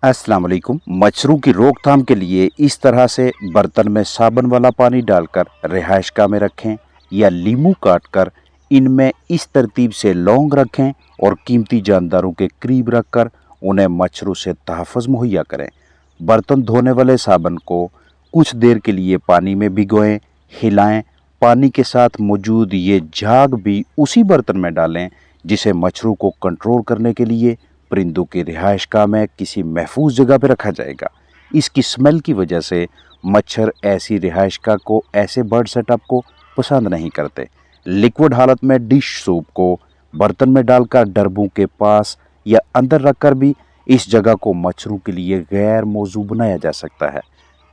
अस्सलाम वालेकुम। मच्छरों की रोकथाम के लिए इस तरह से बर्तन में साबुन वाला पानी डालकर रिहायशगाह में रखें या लीमू काटकर इनमें इस तरतीब से लौंग रखें और कीमती जानदारों के करीब रखकर उन्हें मच्छरों से तहफ़्फ़ुज़ मुहैया करें। बर्तन धोने वाले साबुन को कुछ देर के लिए पानी में भिगोएं, हिलाएं। पानी के साथ मौजूद ये झाग भी उसी बर्तन में डालें जिसे मच्छरों को कंट्रोल करने के लिए परिंदों की रिहायशगाह में किसी महफूज जगह पर रखा जाएगा। इसकी स्मेल की वजह से मच्छर ऐसी रिहायशगाह को, ऐसे बर्ड सेटअप को पसंद नहीं करते। लिक्विड हालत में डिश सोप को बर्तन में डालकर डरबों के पास या अंदर रखकर भी इस जगह को मच्छरों के लिए गैर मौजू बनाया जा सकता है।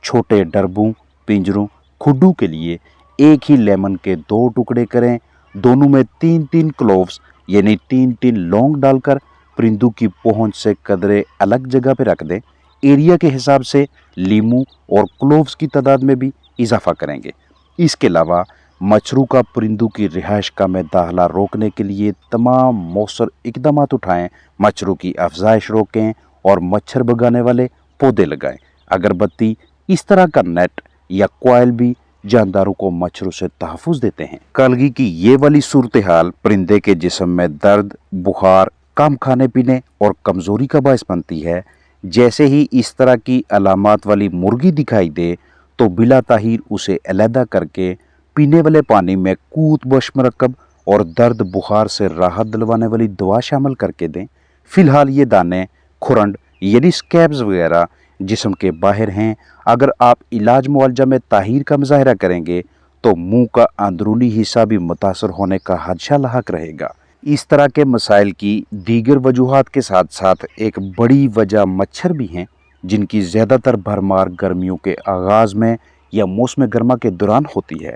छोटे डरबों, पिंजरों, खुड्डू के लिए एक ही लेमन के 2 टुकड़े करें। दोनों में 3-3 क्लोव्स यानी 3-3 लौंग डालकर परिंदों की पहुंच से कदरे अलग जगह पर रख दें। एरिया के हिसाब से लीमू और क्लोव्स की तादाद में भी इजाफा करेंगे। इसके अलावा मच्छरों का परिंदों की रिहायशगाह में दाखिला रोकने के लिए तमाम मौसर इकदाम उठाएं। मच्छरों की अफजाइश रोकें और मच्छर भगाने वाले पौधे लगाएं। अगरबत्ती, इस तरह का नेट या कॉइल भी जानदारों को मच्छरों से तहफ़्फ़ुज़ देते हैं। कलगी की ये वाली सूरत हाल परिंदे के जिस्म में दर्द, बुखार, कम खाने पीने और कमज़ोरी का बायस बनती है। जैसे ही इस तरह की अलामात वाली मुर्गी दिखाई दे तो बिला ताहीर उसे अलहदा करके पीने वाले पानी में कूत बशमरकब और दर्द बुखार से राहत दिलवाने वाली दवा शामिल करके दें। फिलहाल ये दाने, खुरंड यानी स्कैब्स वगैरह जिस्म के बाहर हैं। अगर आप इलाज मुआवजा में ताहीर का मुजाहरा करेंगे तो मुंह का अंदरूनी हिस्सा भी मुतासर होने का खदशा लाहक रहेगा। इस तरह के मसाइल की दीगर वजूहात के साथ साथ एक बड़ी वजह मच्छर भी हैं, जिनकी ज़्यादातर भरमार गर्मियों के आगाज़ में या मौसम गर्मा के दौरान होती है।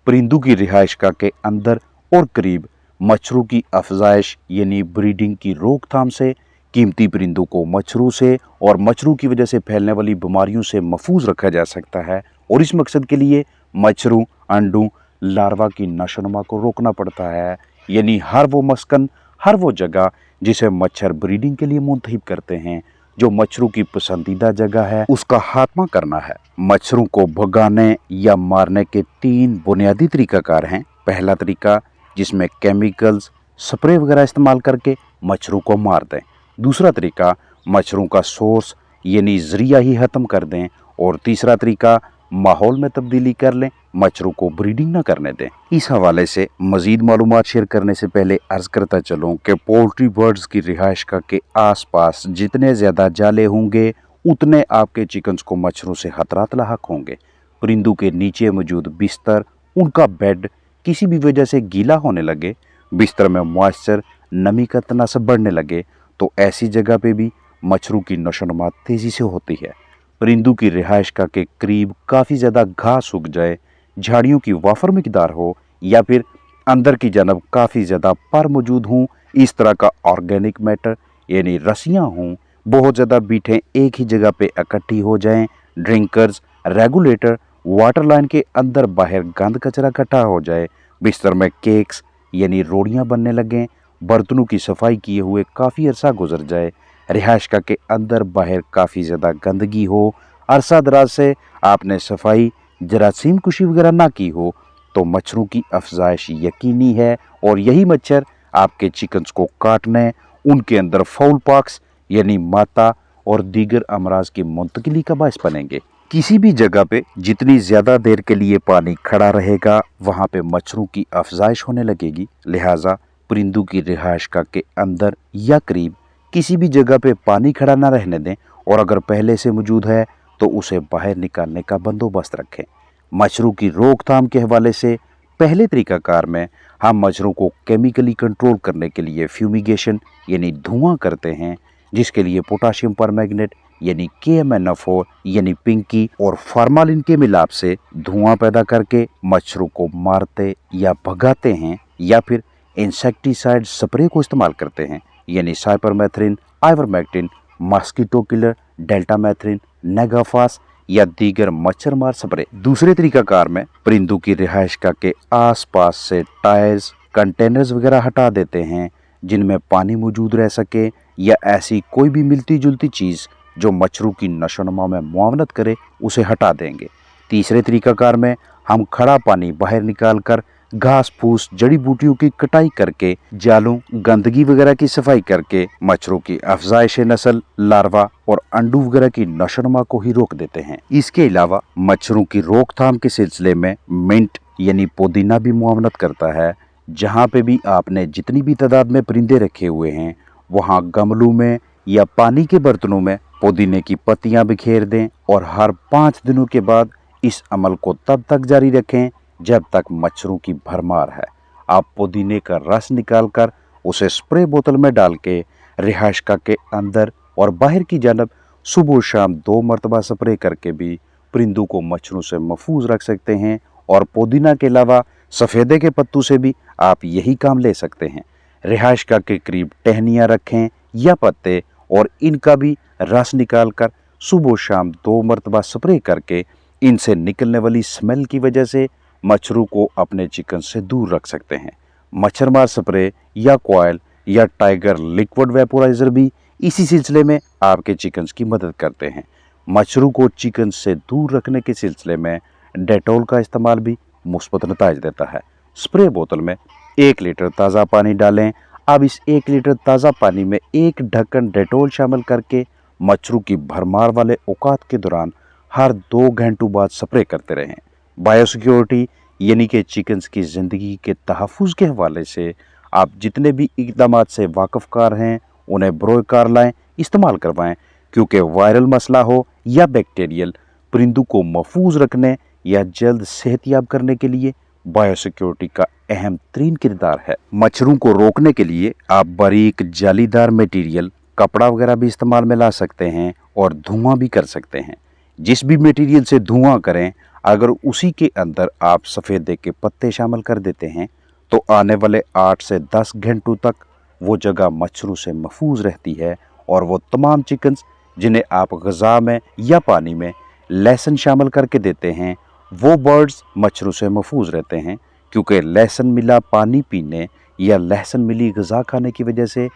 परिंदों की रिहायशगाह के अंदर और करीब मच्छरों की अफजाइश यानी ब्रीडिंग की रोकथाम से कीमती परिंदों को मच्छरों से और मच्छरों की वजह से फैलने वाली बीमारियों से महफूज रखा जा सकता है। और इस मकसद के लिए मच्छरों, अंडों, लार्वा की नशोनुमा को रोकना पड़ता है। यानी हर वो मस्कन, हर वो जगह जिसे मच्छर ब्रीडिंग के लिए मुंतखब करते हैं, जो मच्छरों की पसंदीदा जगह है, उसका खात्मा करना है। मच्छरों को भगाने या मारने के 3 बुनियादी तरीकाकार हैं। पहला तरीका, जिसमें केमिकल्स, स्प्रे वगैरह इस्तेमाल करके मच्छरों को मार दें। दूसरा तरीका, मच्छरों का सोर्स यानी ज़रिया ही ख़त्म कर दें। और तीसरा तरीका, माहौल में तब्दीली कर लें, मच्छरों को ब्रीडिंग न करने दें। इस हवाले से मज़ीद मालूमात शेयर करने से पहले अर्ज़ करता चलूँ कि पोल्ट्री बर्ड्स की रिहायशगाह के आसपास जितने ज़्यादा जाले होंगे उतने आपके चिकन्स को मच्छरों से खतरात लाहक होंगे। परिंदों के नीचे मौजूद बिस्तर, उनका बेड किसी भी वजह से गीला होने लगे, बिस्तर में मॉइस्चर, नमी का तनासब बढ़ने लगे तो ऐसी जगह पे भी मच्छरों की नशोनुमा तेज़ी से होती है। परिंदों की रिहायशगाह के करीब काफ़ी ज़्यादा घास उग जाए, झाड़ियों की वाफर मिकदार हो या फिर अंदर की जानब काफ़ी ज़्यादा पर मौजूद हों, इस तरह का ऑर्गेनिक मैटर यानी रस्सियाँ हों, बहुत ज़्यादा बीटें एक ही जगह पे इकट्ठी हो जाएं, ड्रिंकर्स, रेगुलेटर, वाटर लाइन के अंदर बाहर गंद कचरा इकट्ठा हो जाए, बिस्तर में केक्स यानी रोड़ियाँ बनने लगें, बर्तनों की सफाई किए हुए काफ़ी अरसा गुजर जाए, रिहायशगाह के अंदर बाहर काफ़ी ज़्यादा गंदगी हो, अरसा दराज से आपने सफाई, जरासीम कुशी वगैरह ना की हो, तो मच्छरों की अफजाइश यकीनी है। और यही मच्छर आपके चिकन्स को काटने, उनके अंदर फाउल पॉक्स यानी माता और दीगर अमराज की मुंतकिली का बायस बनेंगे। किसी भी जगह पे जितनी ज़्यादा देर के लिए पानी खड़ा रहेगा, वहाँ पे मच्छरों की अफजाइश होने लगेगी। लिहाजा परिंदों की रिहायशगाह के अंदर या करीब किसी भी जगह पे पानी खड़ा ना रहने दें, और अगर पहले से मौजूद है तो उसे बाहर निकालने का बंदोबस्त रखें। मच्छरों की रोकथाम के हवाले से पहले तरीकाकार में हम मच्छरों को केमिकली कंट्रोल करने के लिए फ्यूमिगेशन यानी धुआं करते हैं, जिसके लिए पोटाशियम परमैंगनेट यानी KMnO4 यानी पिंकी और फार्मालिन के मिलाप से धुआं पैदा करके मच्छरों को मारते या भगाते हैं। या फिर इंसेक्टिसाइड स्प्रे को इस्तेमाल करते हैं यानी cypermethrin, ivermectin, mosquito killer, deltamethrin, Negafos या दीगर मच्छर मार स्प्रे। दूसरे तरीकाकार में परिंदों की रिहायशगाह के आसपास से टायर्स, कंटेनर्स वगैरह हटा देते हैं जिनमें पानी मौजूद रह सके, या ऐसी कोई भी मिलती जुलती चीज़ जो मच्छरों की नशोनुमा में मुआवनत करे उसे हटा देंगे। तीसरे तरीकाकार में हम खड़ा पानी बाहर निकाल कर घास फूस जड़ी बूटियों की कटाई करके, जालों गंदगी वगैरह की सफाई करके मच्छरों की अफजाइश नस्ल, लार्वा और अंडू वगैरह की नशोनुमा को ही रोक देते हैं। इसके अलावा मच्छरों की रोकथाम के सिलसिले में मिंट यानी पुदीना भी मुआवनत करता है। जहाँ पे भी आपने जितनी भी तादाद में परिंदे रखे हुए हैं, वहाँ गमलों में या पानी के बर्तनों में पुदीने की पत्तियां बिखेर दें और हर 5 दिनों के बाद इस अमल को तब तक जारी रखें जब तक मच्छरों की भरमार है। आप पुदीने का रस निकालकर उसे स्प्रे बोतल में डाल के रिहायशगाह के अंदर और बाहर की जानब सुबह शाम 2 मरतबा स्प्रे करके भी परिंदों को मच्छरों से महफूज रख सकते हैं। और पुदीना के अलावा सफ़ेदे के पत्तों से भी आप यही काम ले सकते हैं। रिहायशगाह के करीब टहनियाँ रखें या पत्ते और इनका भी रस निकालकर सुबह शाम 2 मरतबा स्प्रे करके इनसे निकलने वाली स्मेल की वजह से मच्छरों को अपने चिकन से दूर रख सकते हैं। मच्छरमार स्प्रे या कॉयल या टाइगर लिक्विड वेपोराइजर भी इसी सिलसिले में आपके चिकन्स की मदद करते हैं। मच्छरों को चिकन से दूर रखने के सिलसिले में डेटॉल का इस्तेमाल भी मुस्बत नताइज देता है। स्प्रे बोतल में 1 लीटर ताज़ा पानी डालें। अब इस 1 लीटर ताज़ा पानी में 1 ढक्कन डेटॉल शामिल करके मच्छरों की भरमार वाले औकात के दौरान हर 2 घंटों बाद स्प्रे करते रहें। बायोसिक्योरिटी यानी कि चिकन्स की ज़िंदगी के तहफ़्फ़ुज़ के हवाले से आप जितने भी इक़दामात से वाक़फ़कार हैं उन्हें बरोए कार लाएँ, इस्तेमाल करवाएँ, क्योंकि वायरल मसला हो या बैक्टीरियल, परिंदों को महफूज रखने या जल्द सेहतयाब करने के लिए बायोसिक्योरिटी का अहम तरीन किरदार है। मच्छरों को रोकने के लिए आप बारीक जालीदार मटेरियल, कपड़ा वगैरह भी इस्तेमाल में ला सकते हैं और धुआं भी कर सकते हैं। जिस भी मटेरियल से धुआं करें, अगर उसी के अंदर आप सफ़ेदे के पत्ते शामिल कर देते हैं तो आने वाले 8 से 10 घंटों तक वो जगह मच्छरों से महफूज रहती है। और वो तमाम चिकन्स जिन्हें आप ग़िज़ा में या पानी में लहसुन शामिल करके देते हैं, वो बर्ड्स मच्छरों से महफूज रहते हैं, क्योंकि लहसुन मिला पानी पीने या लहसुन मिली ग़िज़ा खाने की वजह से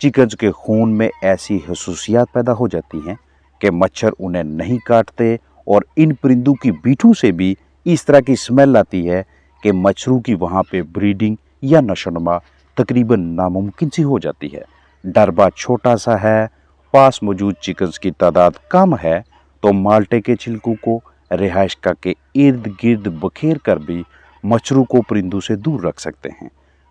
चिकन्स के खून में ऐसी खसूसियात पैदा हो जाती हैं कि मच्छर उन्हें नहीं काटते। और इन परिंदों की बीठों से भी इस तरह की स्मेल आती है कि मच्छरों की वहाँ पे ब्रीडिंग या नशोनुमा तकरीबन नामुमकिन सी हो जाती है। डरबा छोटा सा है, पास मौजूद चिकन्स की तादाद कम है, तो माल्टे के छिलकों को रिहायशगाह के इर्द गिर्द बखेर कर भी मच्छरों को परिंदों से दूर रख सकते हैं।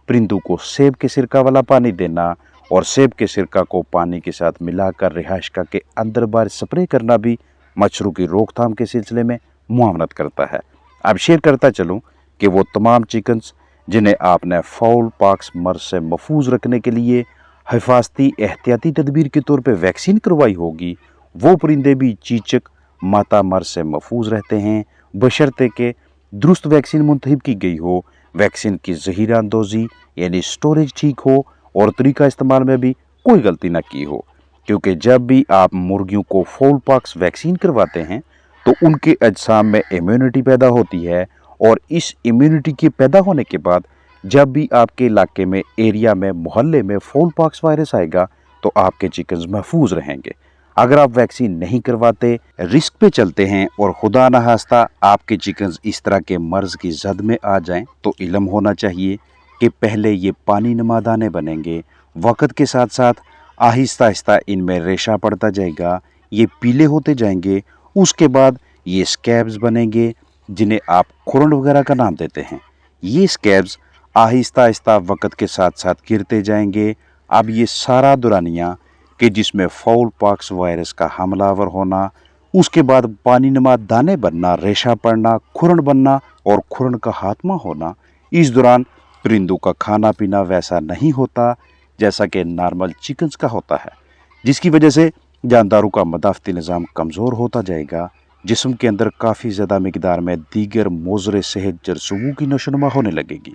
परिंदों को सेब के सिरका वाला पानी देना और सेब के सिरका को पानी के साथ मिलाकर रिहायशगाह के अंदर बाहर स्प्रे करना भी मच्छरों की रोकथाम के सिलसिले में मुआवनत करता है। अब शेयर करता चलूँ कि वो तमाम चिकन्स जिन्हें आपने फाउल पॉक्स मर्ज से महफूज रखने के लिए हिफाजती एहतियाती तदबीर के तौर पर वैक्सीन करवाई होगी, वो परिंदे भी चीचक माता मर्ज से महफूज रहते हैं, बशर्ते के दुरुस्त वैक्सीन मुंतखब की गई हो, वैक्सीन की ज़हीरा अंदोज़ी यानी स्टोरेज ठीक हो और तरीका इस्तेमाल में भी कोई गलती न की हो। क्योंकि जब भी आप मुर्गियों को फाउल पॉक्स वैक्सीन करवाते हैं तो उनके अजसाम में इम्यूनिटी पैदा होती है। और इस इम्यूनिटी के पैदा होने के बाद जब भी आपके इलाके में, एरिया में, मोहल्ले में फाउल पॉक्स वायरस आएगा तो आपके चिकन्स महफूज रहेंगे। अगर आप वैक्सीन नहीं करवाते, रिस्क पे चलते हैं और खुदा न खास्ता आपके चिकन्स इस तरह के मर्ज की जद में आ जाएं, तो इल्म होना चाहिए कि पहले ये पानी नुमा दाने बनेंगे, वक़्त के साथ साथ आहिस्ता आहिस्ता इनमें रेशा पड़ता जाएगा, ये पीले होते जाएंगे, उसके बाद ये स्कैब्स बनेंगे जिन्हें आप खुरन वगैरह का नाम देते हैं। ये स्कैब्स आहिस्ता आहिस्ता वक़्त के साथ साथ गिरते जाएंगे। अब ये सारा दुरानिया कि जिसमें फाउल पॉक्स वायरस का हमलावर होना, उसके बाद पानी नुमा दाने बनना, रेशा पड़ना, खुरन बनना और खुरन का खात्मा होना, इस दौरान परिंदों का खाना पीना वैसा नहीं होता जैसा कि नॉर्मल चिकन्स का होता है, जिसकी वजह से जानदारों का मदाफ़ती निज़ाम कमज़ोर होता जाएगा। जिस्म के अंदर काफ़ी ज़्यादा मिकदार में दीगर मोज़र सेहत जरसूओं की नशोनुमा होने लगेगी।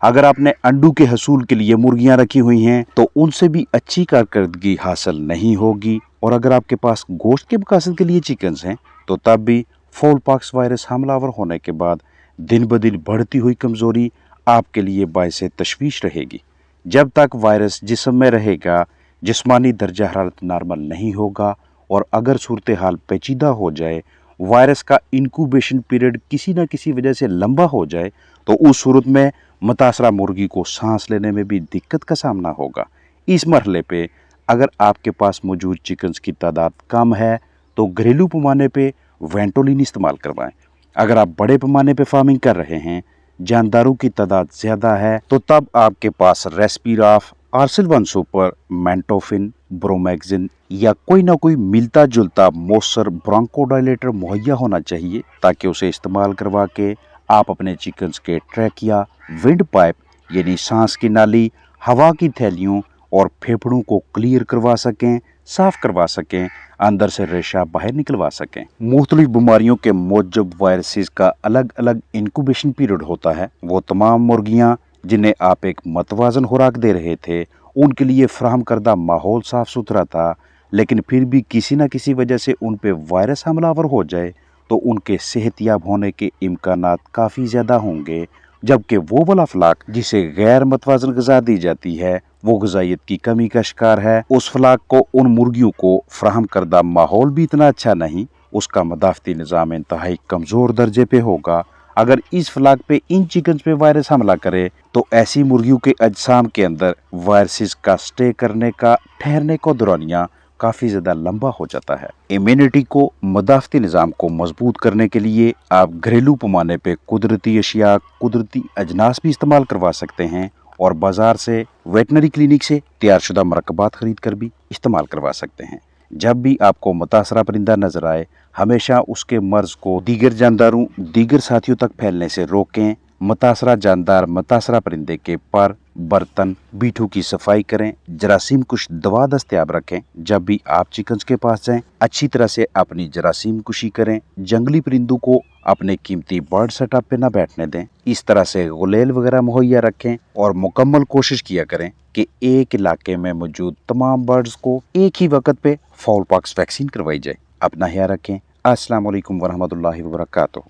अगर आपने अंडों के हसूल के लिए मुर्गियां रखी हुई हैं तो उनसे भी अच्छी कारकर्दगी हासिल नहीं होगी। और अगर आपके पास गोश्त के मकासद के लिए चिकन्स हैं तो तब भी फाउल पॉक्स वायरस हमलावर होने के बाद दिन ब दिन बढ़ती हुई कमज़ोरी आपके लिए बायस तशवीश रहेगी। जब तक वायरस जिस्म में रहेगा, जिस्मानी दर्जा हरारत नॉर्मल नहीं होगा और अगर सूरत हाल पेचीदा हो जाए, वायरस का इंक्यूबेशन पीरियड किसी न किसी वजह से लंबा हो जाए, तो उस सूरत में मुतासरा मुर्गी को सांस लेने में भी दिक्कत का सामना होगा। इस मरहले पे अगर आपके पास मौजूद चिकन्स की तादाद कम है तो घरेलू पैमाने पे वेंटोलिन इस्तेमाल करवाएं। अगर आप बड़े पैमाने पे फार्मिंग कर रहे हैं, जानदारों की तादाद ज़्यादा है, तो तब आपके पास रेस्पिराफ, आर्सिल-1 सुपर, मेंटोफिन, ब्रोमैक्सिन या कोई ना कोई मिलता जुलता मॉइस्चर ब्रोंकोडायलेटर मुहैया होना चाहिए, ताकि उसे इस्तेमाल करवा के आप अपने चिकन्स के ट्रैकिया, विंड पाइप यानी सांस की नाली, हवा की थैलियों और फेफड़ों को क्लियर करवा सकें, साफ करवा सकें, अंदर से रेशा बाहर निकलवा सकें। मुख्तलिफ बीमारियों के मौजूद वायरसेस का अलग अलग इंक्यूबेशन पीरियड होता है। वो तमाम मुर्गियां जिन्हें आप एक मतवाजन खुराक दे रहे थे, उनके लिए फराहम करदा माहौल साफ सुथरा था, लेकिन फिर भी किसी न किसी वजह से उन पे वायरस हमलावर हो जाए तो उनके सेहतयाब होने के इम्कानात काफ़ी ज़्यादा होंगे, जबकि वो वाला फलाक जिसे गैर मतवाजन ग़िज़ा दी जाती है, वो ग़िज़ाइयत की कमी का शिकार है। उस फलाक को उन मुर्गियों को फराहम करदा माहौल भी इतना अच्छा नहीं, उसका मदाफ़ती निज़ाम इंतहाई कमज़ोर दर्जे पे होगा। अगर इस फलाक पे इन चिकन्स पे वायरस हमला करे तो ऐसी मुर्गियों के अजसाम के अंदर वायरसेस का स्टे करने का, ठहरने का दौरानिया काफ़ी ज़्यादा लंबा हो जाता है। इम्यूनिटी को, मदाफ़ती निज़ाम को मजबूत करने के लिए आप घरेलू पैमाने पे कुदरती अशिया, कुदरती अजनास भी इस्तेमाल करवा सकते हैं और बाज़ार से, वेटनरी क्लिनिक से तैयार शुदा मरकबात ख़रीद कर भी इस्तेमाल करवा सकते हैं। जब भी आपको मुतासरा परिंदा नज़र आए, हमेशा उसके मर्ज़ को दीगर जानदारों, दीगर साथियों तक फैलने से रोकें। मुतासरा जानदार मुतासरा परिंदे के पर, बर्तन, बीठू की सफाई करें। जरासीम कुश दवा दस्तयाब रखें। जब भी आप चिकन्स के पास जाएं, अच्छी तरह से अपनी जरासीम कुशी करें। जंगली परिंदों को अपने कीमती बर्ड सेटअप पे ना बैठने दें। इस तरह से गुलेल वगैरह मुहैया रखें और मुकम्मल कोशिश किया करें कि एक इलाके में मौजूद तमाम बर्ड्स को एक ही वक्त पे फाउल पॉक्स वैक्सीन करवाई जाए। अपना ख्याल रखें। अस्सलाम वालेकुम वरहमतुल्लाहि वबरकातुहू।